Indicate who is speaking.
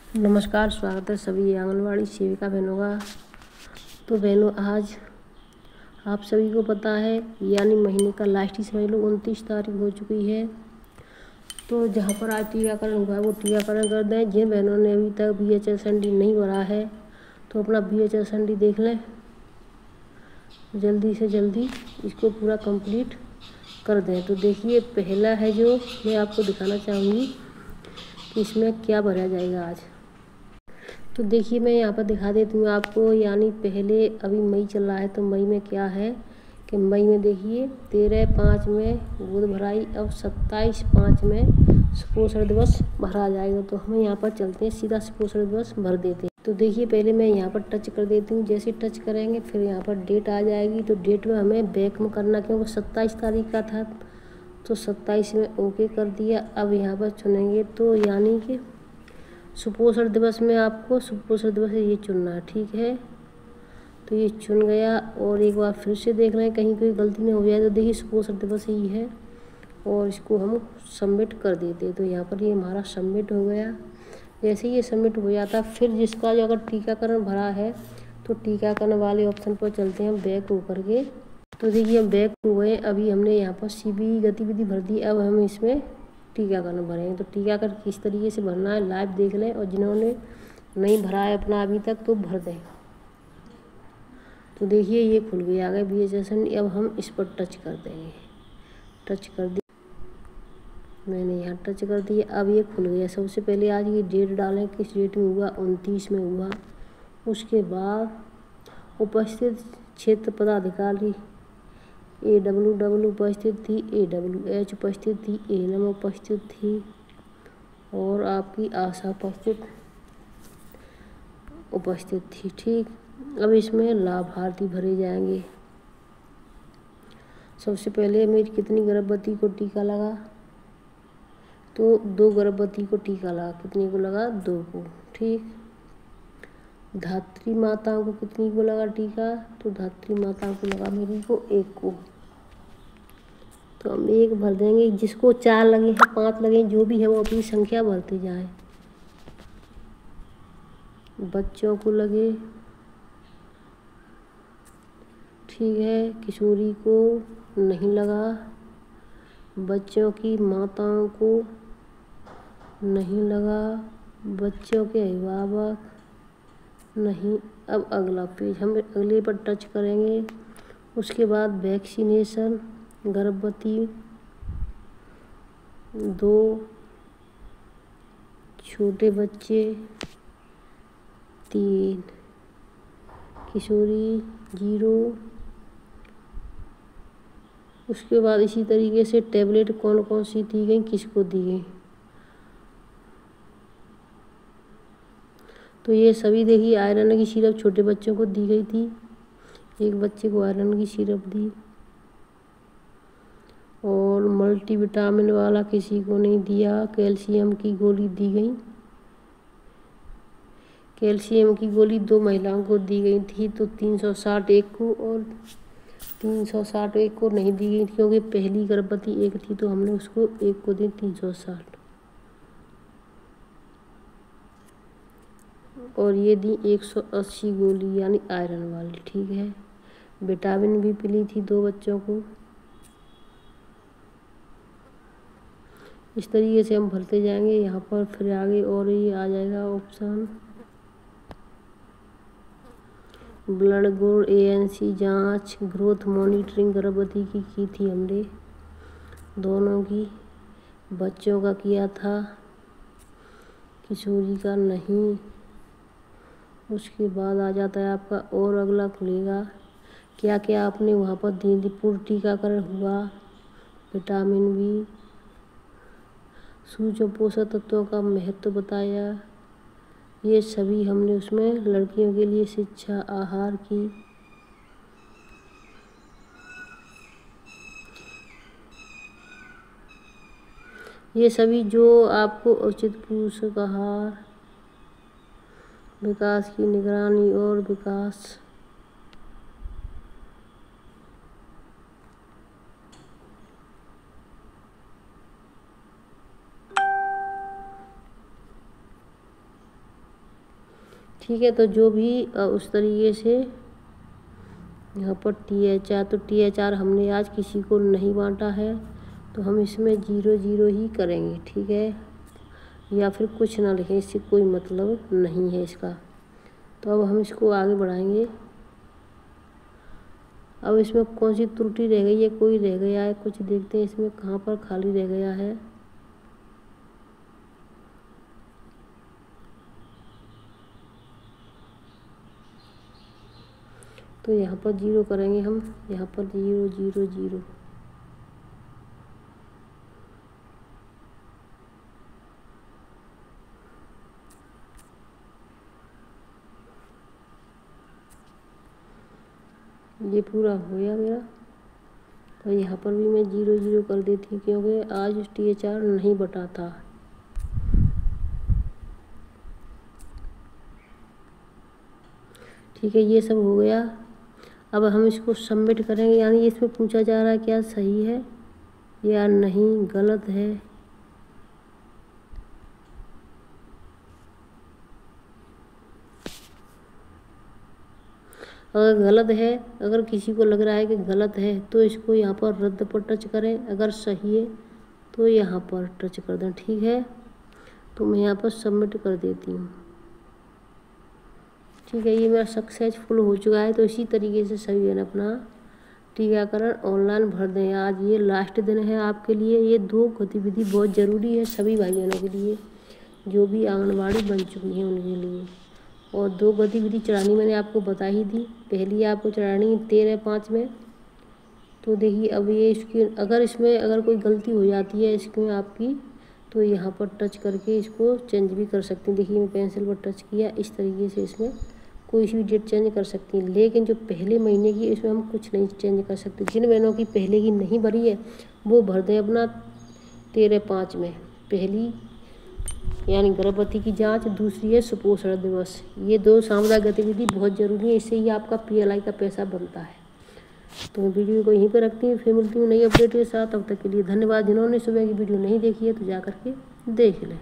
Speaker 1: नमस्कार, स्वागत है सभी आंगनवाड़ी सेविका बहनों का। तो बहनों, आज आप सभी को पता है यानी महीने का लास्ट ही समझ लो 29 तारीख हो चुकी है। तो जहाँ पर आज टीकाकरण हुआ है वो टीकाकरण कर दें। जिन बहनों ने अभी तक VHSND नहीं भरा है तो अपना VHSND देख लें, जल्दी से जल्दी इसको पूरा कंप्लीट कर दें। तो देखिए, पहला है जो मैं आपको दिखाना चाहूँगी कि इसमें क्या भरा जाएगा आज। तो देखिए, मैं यहाँ पर दिखा देती हूँ आपको। यानी पहले अभी मई चल रहा है तो मई में क्या है कि मई में देखिए 13/5 में गोद भराई, अब 27/5 में सुपोषण दिवस भरा जाएगा। तो हम यहाँ पर चलते हैं, सीधा सुपोषण दिवस भर देते हैं। तो देखिए, पहले मैं यहाँ पर टच कर देती हूँ। जैसे टच करेंगे फिर यहाँ पर डेट आ जाएगी। तो डेट में हमें बैक में करना, क्योंकि 27 तारीख का था तो 27 में ओके कर दिया। अब यहाँ पर चुनेंगे तो यानी कि सुपोषण दिवस में आपको सुपोषण दिवस ये चुनना है, ठीक है। तो ये चुन गया और एक बार फिर से देख लें कहीं कोई गलती नहीं हो जाए। तो देखिए, सुपोषण दिवस ही है और इसको हम सबमिट कर देते। तो यहाँ पर ये हमारा सबमिट हो गया। जैसे ये सबमिट हो जाता फिर जिसका जो अगर टीकाकरण भरा है तो टीकाकरण वाले ऑप्शन पर चलते हैं बैक होकर के। तो देखिए, हम बैक हो गए। अभी हमने यहाँ पर CBE गतिविधि भर दी। अब हम इसमें टीकाकरण भरेंगे। तो टीकाकरण किस तरीके से भरना है लाइव देख लें, और जिन्होंने नहीं भरा है अपना अभी तक तो भर दें। तो देखिए, ये खुल गया, आ गए VHSND। अब हम इस पर टच कर देंगे। टच कर दी मैंने, यहाँ टच कर दिया। अब ये खुल गया। सबसे पहले आज की डेट डालें, किस डेट में हुआ, 29 में हुआ। उसके बाद उपस्थित क्षेत्र पदाधिकारी AWW उपस्थित थी, AWH उपस्थित थी, ANM उपस्थित थी और आपकी आशा उपस्थित थी, ठीक। अब इसमें लाभार्थी भरे जाएंगे। सबसे पहले मेरी कितनी गर्भवती को टीका लगा, तो 2 गर्भवती को टीका लगा। कितनी को लगा, 2 को, ठीक। धात्री माताओं को कितनी को लगा टीका, तो धात्री माताओं को लगा मेरी को 1 को। तो हम 1 भर देंगे। जिसको 4 लगे हैं, 5 लगे, जो भी है वो अपनी संख्या भरते जाए। बच्चों को लगे, ठीक है। किशोरी को नहीं लगा, बच्चों की माताओं को नहीं लगा, बच्चों के अभिभावक नहीं। अब अगला पेज हम अगले पर टच करेंगे। उसके बाद वैक्सीनेशन, गर्भवती 2, छोटे बच्चे 3, किशोरी 0। उसके बाद इसी तरीके से टैबलेट कौन कौन सी दी गई, किसको दी गई। तो ये सभी देखिए, आयरन की सिरप छोटे बच्चों को दी गई थी। 1 बच्चे को आयरन की सिरप दी और मल्टीविटामिन वाला किसी को नहीं दिया। कैल्शियम की गोली दी गई। कैल्शियम की गोली 2 महिलाओं को दी गई थी। तो 360 एक को और 360 एक को नहीं दी गई थी, क्योंकि पहली गर्भवती 1 थी तो हमने उसको 1 को दी 360। और ये दी 180 गोली यानी आयरन वाली, ठीक है। विटामिन भी पिली थी 2 बच्चों को। इस तरीके से हम भरते जाएंगे। यहाँ पर फिर आगे और ये आ जाएगा ऑप्शन ब्लड गुण, ANC जांच, ग्रोथ मॉनिटरिंग गर्भवती की थी हमने दोनों की। बच्चों का किया था, किशोरी का नहीं। उसके बाद आ जाता है आपका और अगला खुलेगा क्या क्या आपने वहाँ पर दी। पूर्व टीकाकरण हुआ, विटामिन B, सूक्ष्म पोषक तत्वों का महत्व बताया। ये सभी हमने उसमें लड़कियों के लिए शिक्षा, आहार की। ये सभी जो आपको उचित पोषक आहार, विकास की निगरानी और विकास, ठीक है, तो जो भी उस तरीके से यहाँ पर THR, तो THR हमने आज किसी को नहीं बांटा है, तो हम इसमें 0 0 ही करेंगे। ठीक है, या फिर कुछ ना लिखें, इससे कोई मतलब नहीं है इसका। तो अब हम इसको आगे बढ़ाएंगे। अब इसमें कौन सी त्रुटि रह गई है, कोई रह गया है कुछ, देखते हैं इसमें कहाँ पर खाली रह गया है। तो यहाँ पर 0 करेंगे हम, यहाँ पर 0 0 0। ये पूरा हो गया मेरा। और यहाँ पर भी मैं 0 0 कर देती हूँ, क्योंकि आज THR नहीं बटा था। ठीक है, ये सब हो गया। अब हम इसको सबमिट करेंगे, यानी इसमें पूछा जा रहा है क्या सही है या नहीं, गलत है। अगर गलत है, अगर किसी को लग रहा है कि गलत है, तो इसको यहाँ पर रद्द पर टच करें। अगर सही है तो यहाँ पर टच कर दें। ठीक है, तो मैं यहाँ पर सबमिट कर देती हूँ। ठीक है, ये मेरा सक्सेसफुल हो चुका है। तो इसी तरीके से सभी बहन अपना टीकाकरण ऑनलाइन भर दें। आज ये लास्ट दिन है आपके लिए। ये 2 गतिविधि बहुत ज़रूरी है सभी भाई बहनों के लिए जो भी आंगनबाड़ी बन चुकी हैं उनके लिए। और 2 गतिविधि चढ़ानी मैंने आपको बता ही दी। पहली आपको चढ़ानी है 13/5 में। तो देखिए अब ये इसकी अगर कोई गलती हो जाती है इसमें आपकी, तो यहाँ पर टच करके इसको चेंज भी कर सकती हैं। देखिए मैं पेंसिल पर टच किया, इस तरीके से इसमें कोई सी भी डेट चेंज कर सकती हैं। लेकिन जो पहले महीने की इसमें हम कुछ नहीं चेंज कर सकते। जिन बहनों की पहले की नहीं भरी है वो भर दें अपना 13/5 में। पहली यानी गर्भवती की जांच, दूसरी है सुपोषण दिवस। ये 2 सामुदायिक गतिविधि बहुत ज़रूरी है, इससे ही आपका PLI का पैसा बनता है। तो मैं वीडियो को यहीं पर रखती हूँ, फिर मिलती हूँ नई अपडेट के साथ। तब तक के लिए धन्यवाद। जिन्होंने सुबह की वीडियो नहीं देखी है तो जा करके देख लें।